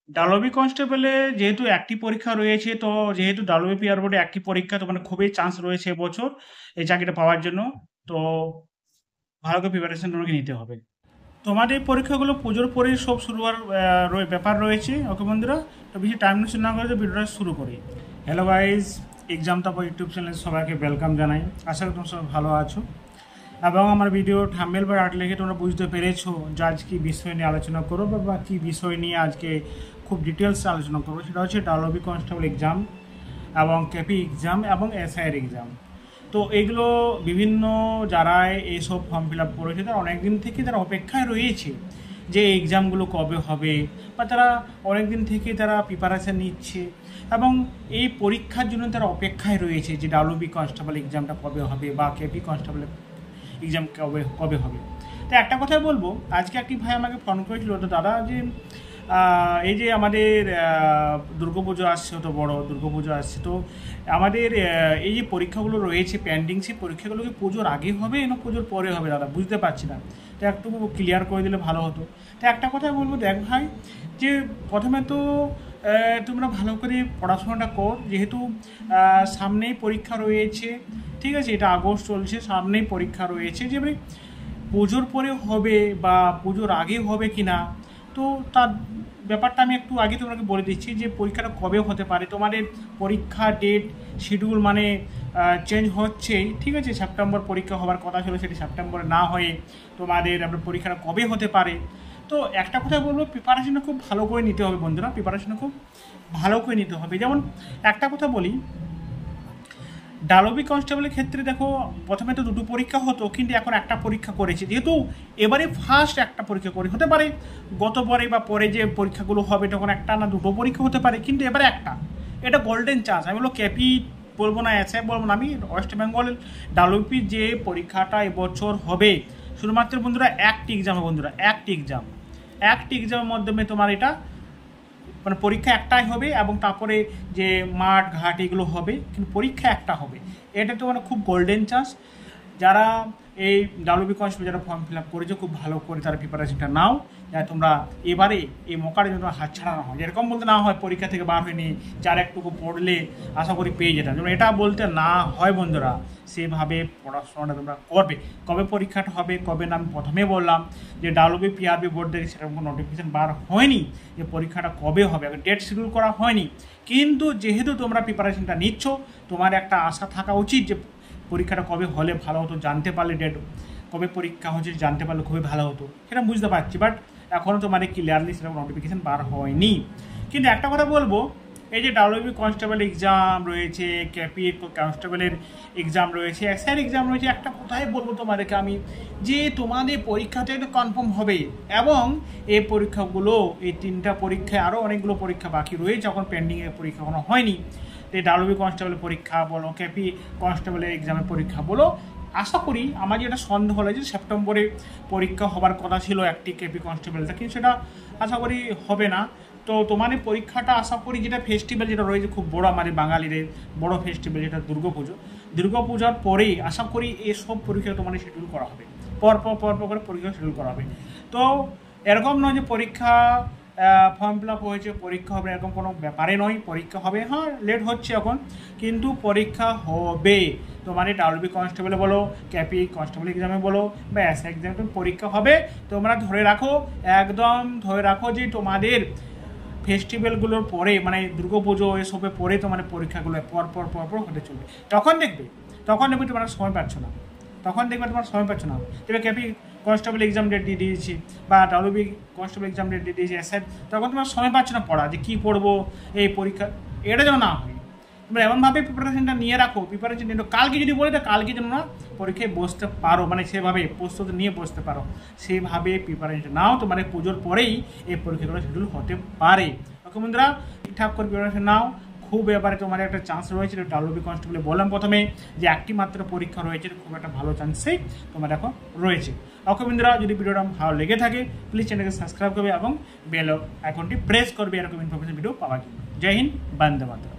WB কনস্টেবলে যেহেতু একটি পরীক্ষা রয়েছে, তো যেহেতু ডাব্লিউবি পিআর বোর্ডে একটি পরীক্ষা, তো মানে খুবই চান্স রয়েছে এবছর এই চাকরিটা পাওয়ার জন্য। তো ভালো করে প্রিপারেশন তোমাকে নিতে হবে। তোমাদের পরীক্ষাগুলো পুজোর পরেই সব শুরু হওয়ার ব্যাপার রয়েছে। ওকে বন্ধুরা, তো বেশি টাইম নষ্ট না করে তো ভিডিওটা শুরু করি। হ্যালো গাইজ, এক্সাম তারপর ইউটিউব চ্যানেলে সবাইকে ওয়েলকাম জানাই। আশা করি তোমরা সবাই ভালো আছো এবং আমার ভিডিও থাম্বনেল বা টাইটেল দেখে তোমরা বুঝতে পেরেছো যে আজ কী বিষয় নিয়ে আলোচনা করবো বা কী বিষয় নিয়ে আজকে খুব ডিটেলসে আলোচনা করবো। সেটা হচ্ছে ডাব্লিউবি কনস্টেবল এক্সাম এবং কেপি এক্সাম এবং এসআইয়ের এক্সাম। তো এগুলো বিভিন্ন যারা এইসব ফর্ম ফিল আপ করেছে তারা অনেক দিন থেকে তারা অপেক্ষায় রয়েছে যে এক্সামগুলো কবে হবে, বা তারা অনেক দিন থেকে তারা প্রিপারেশান নিচ্ছে এবং এই পরীক্ষার জন্য তারা অপেক্ষায় রয়েছে যে ডাব্লিউবি কনস্টেবল এক্সামটা কবে হবে বা কেপি কনস্টেবল এক্সাম কবে কবে হবে। তো একটা কথাই বলবো, আজকে একটি ভাই আমাকে ফোন করেছিল, তো দাদা যে এই যে আমাদের দুর্গাপুজো আসছে, তো বড় দুর্গাপুজো আসছে, তো আমাদের এই যে পরীক্ষাগুলো রয়েছে পেন্ডিং, সেই পরীক্ষাগুলো কি পুজোর আগে হবে না পুজোর পরে হবে দাদা, বুঝতে পারছি না। তো একটু ক্লিয়ার করে দিলে ভালো হতো। তো একটা কথাই বলবো, দেখ ভাই, যে প্রথমে তো তোমরা ভালো করে পড়াশোনাটা কর, যেহেতু সামনেই পরীক্ষা রয়েছে, ঠিক আছে, এটা আগস্ট চলছে, সামনেই পরীক্ষা রয়েছে, যে পুজোর পরে হবে বা পুজোর আগে হবে কি না, তো তার ব্যাপারটা আমি একটু আগে তোমাকে বলে দিচ্ছি যে পরীক্ষাটা কবে হতে পারে। তোমাদের পরীক্ষা ডেট শিডিউল মানে চেঞ্জ হচ্ছেই, ঠিক আছে। সেপ্টেম্বর পরীক্ষা হওয়ার কথা ছিল, সেটি সেপ্টেম্বরে না হয়ে তোমাদের আপনার পরীক্ষাটা কবে হতে পারে। তো একটা কথা বলবো, প্রিপারেশনটা খুব ভালো করে নিতে হবে বন্ধুরা, প্রিপারেশনটা খুব ভালো করে নিতে হবে। যেমন একটা কথা বলি, ডাব্লিউবি কনস্টেবলের ক্ষেত্রে দেখো, প্রথমে তো দুটো পরীক্ষা হতো, কিন্তু এখন একটা পরীক্ষা করেছে, যেহেতু এবারে ফার্স্ট একটা পরীক্ষা করে, হতে পারে গত পরে বা পরে যে পরীক্ষাগুলো হবে তখন একটা না দুটো পরীক্ষা হতে পারে, কিন্তু এবারে একটা, এটা গোল্ডেন চান্স। আমি বলবো কেপি বলবো না, এসআই বলবো না, আমি ওয়েস্ট বেঙ্গল ডাব্লিউপির যে পরীক্ষাটা এবছর হবে, শুধুমাত্র বন্ধুরা একটি এক্সাম, বন্ধুরা একটি এক্সাম, একটি এক্সামের মাধ্যমে তোমার এটা মানে পরীক্ষা একটাই হবে এবং তারপরে যে মাঠ ঘাট এগুলো হবে, কিন্তু পরীক্ষা একটা হবে। এটা তো মানে খুব গোল্ডেন চান্স। যারা এই ডাব্লিউবি কনস্টেবল যারা ফর্ম ফিল আপ করেছো, খুব ভালো করে তারা প্রিপারেশনটা নাও, যাতে তোমরা এবারে এই মৌকাটা যেন হাত ছাড়া না হয়, যেরকম বলতে না হয় পরীক্ষা থেকে বার হয়নি, যার একটুকু পড়লে আশা করি পেয়ে যেতাম, যেমন এটা বলতে না হয় বন্ধুরা, সেভাবে পড়াশোনাটা তোমরা করবে। কবে পরীক্ষাটা হবে কবে না, আমি প্রথমে বললাম যে ডাব্লিউবি পিআরবি বোর্ড থেকে সেরকম কোনো নোটিফিকেশন বার হয়নি যে পরীক্ষাটা কবে হবে, ডেট শিডিউল করা হয়নি। কিন্তু যেহেতু তোমরা প্রিপারেশনটা নিচ্ছ, তোমার একটা আশা থাকা উচিত যে পরীক্ষাটা কবে হলে ভালো হতো, জানতে পারলে ডেট কবে পরীক্ষা হচ্ছে জানতে পারলে খুবই ভালো হতো, সেটা বুঝতে পারছি। বাট এখনও তোমার ক্লিয়ারলি সেরকম নোটিফিকেশান বার হয়নি। কিন্তু একটা কথা বলবো, এই যে ডাব্লিউবি কনস্টেবল এক্সাম রয়েছে, কেপি কনস্টেবলের এক্সাম রয়েছে, এসআইয়ের এক্সাম রয়েছে, একটা কথাই বলবো তোমাদেরকে আমি, যে তোমাদের পরীক্ষাটা এটা কনফার্ম হবে এবং এই পরীক্ষাগুলো, এই তিনটা পরীক্ষায় আরও অনেকগুলো পরীক্ষা বাকি রয়েছে, এখন পেন্ডিংয়ের পরীক্ষা কোনো হয়নি। এই ডাব্লিউবি কনস্টেবলের পরীক্ষা বলো, কেপি কনস্টেবলের এক্সামের পরীক্ষা বলো, আশা করি আমার যেটা সন্দেহ হলো যে সেপ্টেম্বরে পরীক্ষা হবার কথা ছিল একটি কেপি কনস্টেবলটা, কিন্তু সেটা আশা করি হবে না। তো তোমাদের পরীক্ষাটা আশা করি, যেটা ফেস্টিভ্যাল যেটা রয়েছে খুব বড় আমাদের বাঙালিদের বড় ফেস্টিভ্যাল যেটা দুর্গাপুজো, দুর্গাপূজার পরেই আশা করি এসব পরীক্ষা তোমাদের শিডিউল করা হবে, পরপর করে পরীক্ষা শিডিউল করা হবে। তো এরকম নয় যে পরীক্ষা ফর্ম ফিল আপ হয়েছে পরীক্ষা হবে, এরকম কোনো ব্যাপারে নয়, পরীক্ষা হবে, হ্যাঁ লেট হচ্ছে এখন, কিন্তু পরীক্ষা হবে। তোমার ডাব্লিউবি কনস্টেবলে বলো, কেপি কনস্টেবল এক্সামে বলো বা এসআই এক্সামে পরীক্ষা হবে। তোমরা ধরে রাখো, একদম ধরে রাখো যে তোমাদের ফেস্টিভ্যালগুলোর পরে মানে দুর্গাপুজো এসবের পরে তোমার পরীক্ষাগুলো পর হতে চলবে। তখন দেখবে তোমরা সময় পাচ্ছ না, তখন দেখবে তোমার সময় পাচ্ছ না। তবে কেপি কনস্টেবল এক্সাম ডেট দিয়ে দিয়েছি বা ডাব্লিউবি কনস্টেবল এক্সাম ডেট দিয়ে দিয়েছি এসআই, তখন তোমার সময় পাচ্ছ না পড়া, যে কী পড়বো এই পরীক্ষা, এটা যেন না হয়। তোমরা এমনভাবে প্রিপারেশনটা নিয়ে রাখো, প্রিপারেশন নিয়ে কালকে যদি বলে তো কালকে যেন না পরীক্ষায় বসতে পারো, মানে সেভাবে প্রস্তুতি নিয়ে বসতে পারো, সেইভাবে প্রিপারেশন নাও। তোমার পুজোর পরেই এই পরীক্ষাগুলো শিডিউল হতে পারে। ওকে বন্ধুরা, ঠিকঠাক করে প্রিপারেশন নাও। খুব এবারে তোমার একটা চান্স রয়েছে, ডাব্লিউবি কনস্টেবলে বললাম প্রথমে যে একটি মাত্র পরীক্ষা রয়েছে, খুব একটা ভালো চান্সেই তোমার এখন রয়েছে। ওকে বন্ধুরা, যদি ভিডিওটা ভালো লেগে থাকে প্লিজ চ্যানেলকে সাবস্ক্রাইব করবে এবং বেল আইকনটি প্রেস করবে এরকম ইনফরমেশন ভিডিও পাওয়ার জন্য। জয় হিন্দ, বন্দে মাতরম।